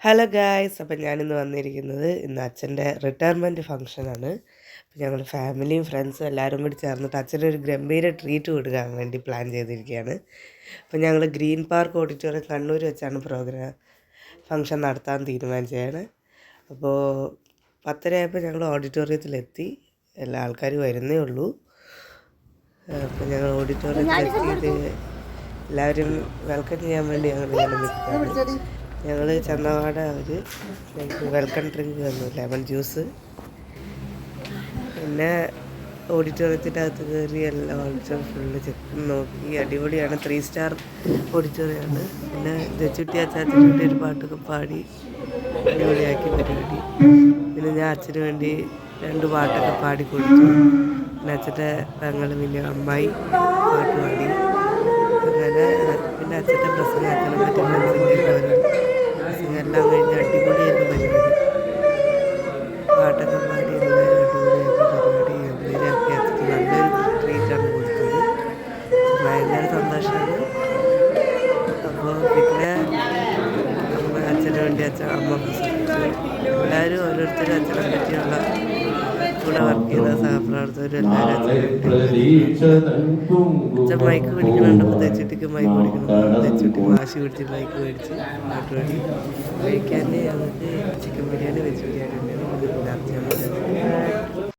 Hello guys, അപ്പം ഞാനിന്ന് വന്നിരിക്കുന്നത് ഇന്ന് അച്ഛൻ്റെ റിട്ടയർമെൻറ്റ് ഫംഗ്ഷനാണ്. അപ്പം ഞങ്ങൾ ഫാമിലിയും ഫ്രണ്ട്സും എല്ലാവരും കൂടി ചേർന്നിട്ട് അച്ഛനൊരു ഗംഭീര ട്രീറ്റ് കൊടുക്കാൻ വേണ്ടി പ്ലാൻ ചെയ്തിരിക്കുകയാണ്. അപ്പം ഞങ്ങൾ ഗ്രീൻ പാർക്ക് ഓഡിറ്റോറിയം കണ്ണൂർ വെച്ചാണ് ഫംഗ്ഷൻ നടത്താൻ തീരുമാനിച്ചതാണ്. അപ്പോൾ 10:30 ഞങ്ങൾ ഓഡിറ്റോറിയത്തിലെത്തി. എല്ലാ ആൾക്കാരും വരുന്നേ ഉള്ളൂ. അപ്പം ഞങ്ങൾ ഓഡിറ്റോറിയത്തിലെത്തിയിട്ട് എല്ലാവരും വെൽക്കം ചെയ്യാൻ വേണ്ടി ഞങ്ങൾ ഇങ്ങനെ നിൽക്കുകയാണ്. ഞങ്ങൾ ചന്തവാട ഞങ്ങൾക്ക് വെൽക്കം ഡ്രിങ്ക് തന്നു, ലെമൺ ജ്യൂസ്. പിന്നെ ഓഡിറ്റോറിയത്തിൻ്റെ അകത്ത് കയറി എല്ലാ ഓഡിറ്റോറിയം ഫുള്ള് ചെക്ക് നോക്കി. അടിപൊളിയാണ്, 3 സ്റ്റാർ ഓഡിറ്റോറിയമാണ്. പിന്നെ ദച്ചുട്ടി അച്ചാച്ചന് വേണ്ടി ഒരു പാട്ടൊക്കെ പാടി അടിപൊളിയാക്കി പരിപാടി. പിന്നെ ഞാൻ അച്ഛന് വേണ്ടി 2 പാട്ടൊക്കെ പാടിക്കൊടുത്തു. പിന്നെ അച്ഛൻ്റെ പെങ്ങൾ പിന്നെ അമ്മായി പാട്ട് പാടി. അങ്ങനെ പിന്നെ അച്ഛൻ്റെ പ്രസംഗം അച്ഛനെ പറ്റി മനസ്സിലാക്കി എല്ലാം കഴിഞ്ഞ് അടിപൊളിയായിരുന്നു പരിപാടി. പാട്ടൊക്കെ പാടി എല്ലാവരും അടിപൊളിയാക്കി പരിപാടി ഗംഭീരമാക്കി. അച്ഛന് നല്ലൊരു ട്രീറ്റാണ് കൊടുത്തത്. ഭയങ്കര സന്തോഷമാണ്. അപ്പോൾ പിന്നെ അച്ഛന് വേണ്ടി അമ്മ പ്രസംഗിച്ചു. എല്ലാവരും ഓരോരുത്തരും അച്ഛനെ പറ്റിയുള്ള കൂടെ വർക്ക് ചെയ്ത സഹപ്രവർത്തകരും എല്ലാവരും അച്ഛൻ മൈക്ക് പിടിക്കണുണ്ടപ്പോൾ തെച്ചുട്ടിക്ക് മൈക്ക് പിടിക്കണം. തെച്ചുട്ടി വാശി പിടിച്ച് മൈക്ക് മേടിച്ച് പാട്ട് പാടി. കഴിക്കാൻ ഞങ്ങൾക്ക് ചിക്കൻ ബിരിയാണി, വെജ് ബിരിയാണി ഉണ്ടായിരുന്നു. പിന്നെ ഗുലാബ് ജാമുൻ.